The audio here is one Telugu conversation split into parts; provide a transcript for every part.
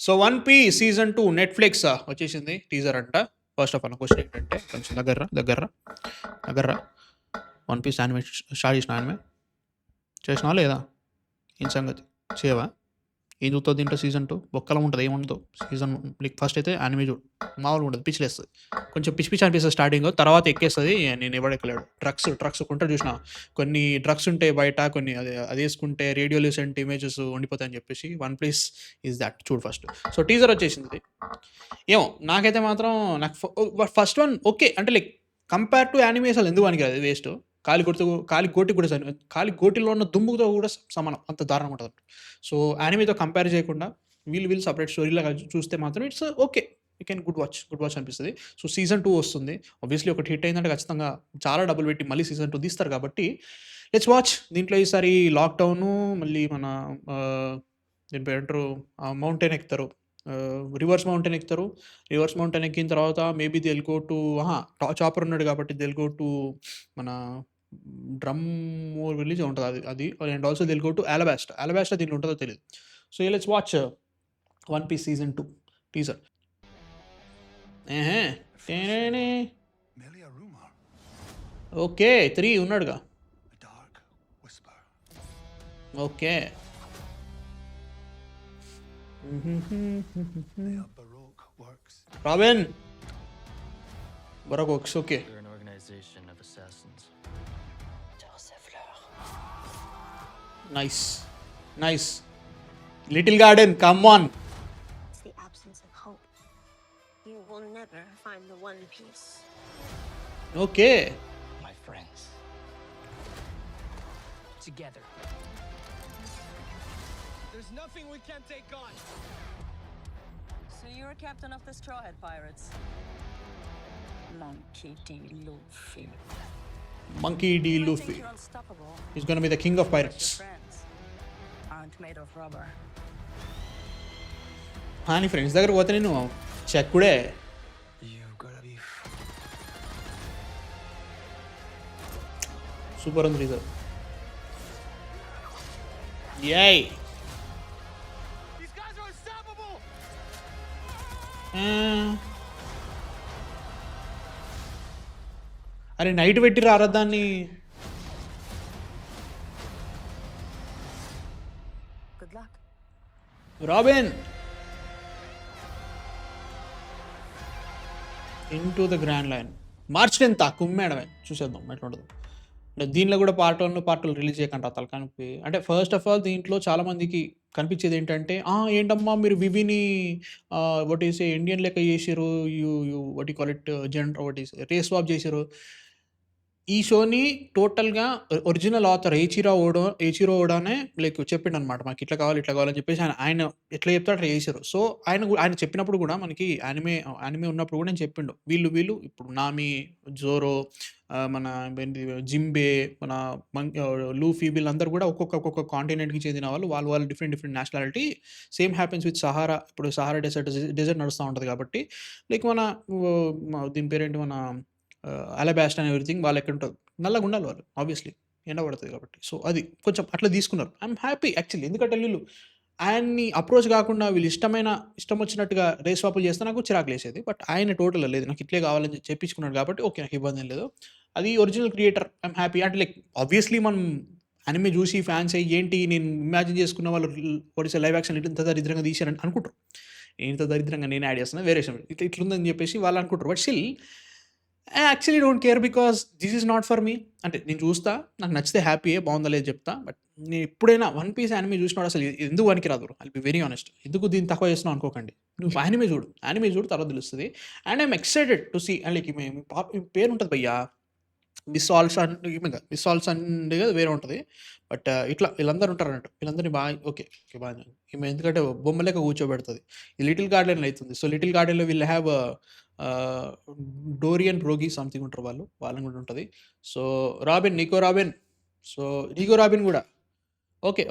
So 'one piece season 2' Netflix వచ్చేసింది. టీజర్ అంట. ఫస్ట్ ఆఫ్ ఆల్ నా క్వెషన్ ఏంటంటే కొంచెం దగ్గర్రా 'వన్ పీస్' యానిమే స్టార్ట్ చేసినావా యానిమే? చేసినావా లేదా? ఏం సంగతి? చేయవా? ఏం చూస్తావు దీంట్లో సీజన్ 2? బొక్కలం ఉంటది, ఏముండదు. సీజన్ లైక్ ఫస్ట్ అయితే యానిమే చూడు. మామూలుగా ఉండదు, పిచ్చిలేస్తది. కొంచెం పిచ్చి పిచ్చి అనిపిస్తది స్టార్టింగ్. తర్వాత ఎక్కేస్తది. నేను ఎవడెక్కలేడు. డ్రగ్స్ కొంటారు చూసినావా? కొన్ని డ్రగ్స్ ఉంటాయి బయట, కొన్ని అదేసుకుంటే రేడియోలూసెంట్ ఇమేజెస్ ఉండిపోతాయని చెప్పేసి 'వన్ పీస్' ఈజ్ దట్. చూడు ఫస్ట్. సో టీజర్ వచ్చేసింది. ఏమో నాకైతే మాత్రం నాకు ఫస్ట్ వన్ ఓకే. అంటే లైక్ కంపేర్ టు యానిమే అసలు ఎందుకు పనికిరాదు, అది వేస్ట్. కాలి గోటికి కూడా కాలి గోటిలో ఉన్న దుమ్ముతో కూడా సమానం, అంత దారుణంగా ఉంటుంది. సో యానిమేతో కంపేర్ చేయకుండా వీళ్ళు సపరేట్ స్టోరీలాగా చూస్తే మాత్రం it's okay. You can good watch అనిపిస్తుంది. సో సీజన్ 2 వస్తుంది. ఆబ్వియస్లీ ఒకటి హిట్ అయిందంటే ఖచ్చితంగా చాలా డబ్బులు పెట్టి మళ్ళీ సీజన్ 2 తీస్తారు కాబట్టి లెట్స్ వాచ్. దీంట్లో ఈసారి లాక్డౌను, మళ్ళీ మన దీని పేరు మౌంటైన్ ఎక్కుతారు, రివర్స్ మౌంటైన్ ఎక్కుతారు. రివర్స్ మౌంటైన్ ఎక్కిన తర్వాత maybe they'll go to Chopper ఉన్నాడు కాబట్టి దిల్ గో టు మన డ్రమ్ రిలీజ్ ఉంటుంది అది and also they'll go to Alabasta దీంట్లో ఉంటుందో తెలియదు. So let's watch 'one piece season 2' teaser. Merely a rumor, okay 3 ఉన్నాడుగా. a dark whisper. Okay They are Baroque works. Robin బరగోక్స్. Okay We're an organization of assassins. Nice little garden come on. It's the absence of hope. You will never find the One Piece. Okay My friends. Together. There's nothing we can't take on. So you're captain of the Straw Hat Pirates? Monkey D. Luffy. Monkey D You might Luffy think you're unstoppable. He's gonna be the king of but pirates. your friends aren't made of rubber. నీ ఫ్రెండ్స్ దగ్గర పోతే నేను చెక్కుడే. You've got to be. Super ఉంది teaser. Yay These guys are unstoppable. అరే నైట్ పెట్టి రారా దాన్ని. Good luck. Robin into the Grand Line March 10th కుమ్మేడమే. చూసేద్దాం ఎట్లా ఉంటుంది. అంటే దీనిలో కూడా పార్ట్ 1 పార్ట్ 2 రిలీజ్ చేయకుండా తలకానికి. అంటే ఫస్ట్ ఆఫ్ ఆల్ దీంట్లో చాలామందికి కనిపించేది ఏంటంటే ఏంటమ్మా మీరు వివిని వాట్ ఈస్ ఇండియన్ లెక్క చేసారు, you what you call it gender what is race swap చేశారు. ఈ షోని టోటల్గా ఒరిజినల్ ఆథర్ ఏచిరో ఓడానే లైక్ చెప్పిండు అనమాట, మాకు ఇట్లా కావాలని చెప్పేసి ఆయన ఎట్లా చెప్తాడు అట్లా చేశారు. సో ఆయన చెప్పినప్పుడు కూడా మనకి యానిమే ఉన్నప్పుడు కూడా నేను చెప్పిండు వీళ్ళు ఇప్పుడు నామి, జోరో, మన ఏంటి జింబే, మన లూఫీ, వీళ్ళందరూ కూడా ఒక్కొక్క కాంటినెంట్కి చెందిన వాళ్ళు different nationality. Same happens with Sahara. ఇప్పుడు సహారా డెజర్ట్ నడుస్తూ ఉంటుంది కాబట్టి లైక్ దీని పేరేంటి మన అలబాస్ట్ అండ్ ఎవ్రీథింగ్ వాళ్ళు ఎక్కడ ఉంటుంది, నల్లగా ఉండాలి వాళ్ళు ఆబ్వియస్లీ, ఎండ పడుతుంది కాబట్టి. సో అది కొంచెం అట్లా తీసుకున్నారు. I'm happy actually. ఎందుకంటే వీళ్ళు ఆయన్ని అప్రోచ్ కాకుండా వీళ్ళు ఇష్టం వచ్చినట్టుగా రేస్ స్వాపులు చేస్తే నాకు చిరాకు లేసేది. బట్ ఆయన టోటల్ లేదు, నాకు ఇట్లే కావాలని చెప్పించుకున్నాడు కాబట్టి ఓకే, నాకు ఇబ్బంది ఏం లేదు. అది ఒరిజినల్ క్రియేటర్, ఐఎమ్ హ్యాపీ. అంటే లైక్ ఆబ్వియస్లీ మనం అనిమే చూసి ఫ్యాన్స్ అయ్యి ఏంటి నేను ఇమాజిన్ చేసుకున్న వాళ్ళు ఒడిసా లైవ్ యాక్షన్ ఇంత దరిద్రంగా తీశారని అనుకుంటారు. ఇంత దరిద్రంగా నేను యాడ్ చేస్తున్నా వేరే విషయం, ఇట్లుందని చెప్పేసి వాళ్ళు అనుకుంటారు. But still I actually don't care because this is not for me. అంటే నేను చూస్తా, నాకు నచ్చితే హ్యాపీయే, బాగుందా లేదు చెప్తా. బట్ నేను ఎప్పుడైనా 'వన్ పీస్' యానిమే చూసినాడు అసలు ఎందుకు పనికి రాదు. I'll be very honest. ఎందుకు దీన్ని తక్కువ చేస్తున్నావు అనుకోకండి. నువ్వు యానిమే చూడు తర్వాత తెలుస్తుంది. And I'm excited to see. And like పేరు ఉంటుంది భయ్యా, మిస్ ఆల్స్ అండ్ వేరే ఉంటుంది. బట్ ఇట్లా వీళ్ళందరూ ఉంటారు అన్నట్టు. వీళ్ళందరినీ బాగా ఓకే బాగా ఈమె ఎందుకంటే బొమ్మ లెక్క కూర్చోబెడుతుంది. ఈ లిటిల్ గార్డెన్లో అవుతుంది. సో లిటిల్ గార్డెన్లో వీళ్ళు హ్యావ్ డోరియన్ బ్రోగి సంథింగ్ ఉంటారు వాళ్ళని కూడా ఉంటుంది. సో నీకో రాబిన్ కూడా okay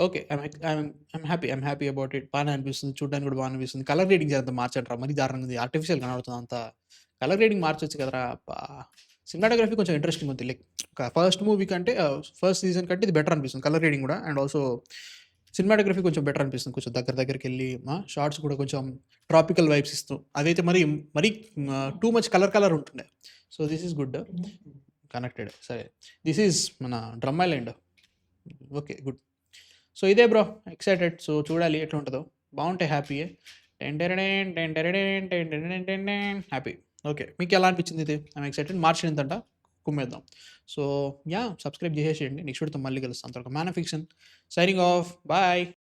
I'm happy about it. బాగానే అనిపిస్తుంది, చూడడానికి కూడా బాగా అనిపిస్తుంది. కలర్ గ్రేడింగ్ చేద్దాం మార్చండి రా, మరి దారుణంగా ఉంది, ఆర్టిఫిషియల్ కనబడుతుంది అంతా. కలర్ గ్రేడింగ్ మార్చొచ్చు కదరా. సినిమాటోగ్రఫీ కొంచెం ఇంట్రెస్టింగ్ ఉంది. లైక్ ఫస్ట్ మూవీ కంటే ఫస్ట్ సీజన్ కంటే ఇది బెటర్ అనిపిస్తుంది కలర్ గ్రేడింగ్ కూడా. అండ్ ఆల్సో సినిమాటోగ్రఫీ కొంచెం బెటర్ అనిపిస్తుంది. కొంచెం దగ్గరికి వెళ్ళి షార్ట్స్ కూడా కొంచెం ట్రాపికల్ వైబ్స్ ఇస్తూ. అదైతే మరీ టూ మచ్ కలర్ ఉంటుండే. So this is good. Connected. సరే, దిస్ ఈజ్ మన drum island. Okay, good. So ఇదే బ్రో, ఎక్సైటెడ్. సో చూడాలి ఎట్లా ఉంటుందో. బాగుంటాయి, హ్యాపీయే. హ్యాపీ. ఓకే, మీకు ఎలా అనిపించింది ఇది? I'm excited. మార్చి 9th అంట, కుమ్మేద్దాం. సో సబ్స్క్రైబ్ చేసేసేయండి. నెక్స్ట్ వీడియోతో మళ్ళీ కలుస్తాం. అంతవరకు man of fiction signing off. Bye.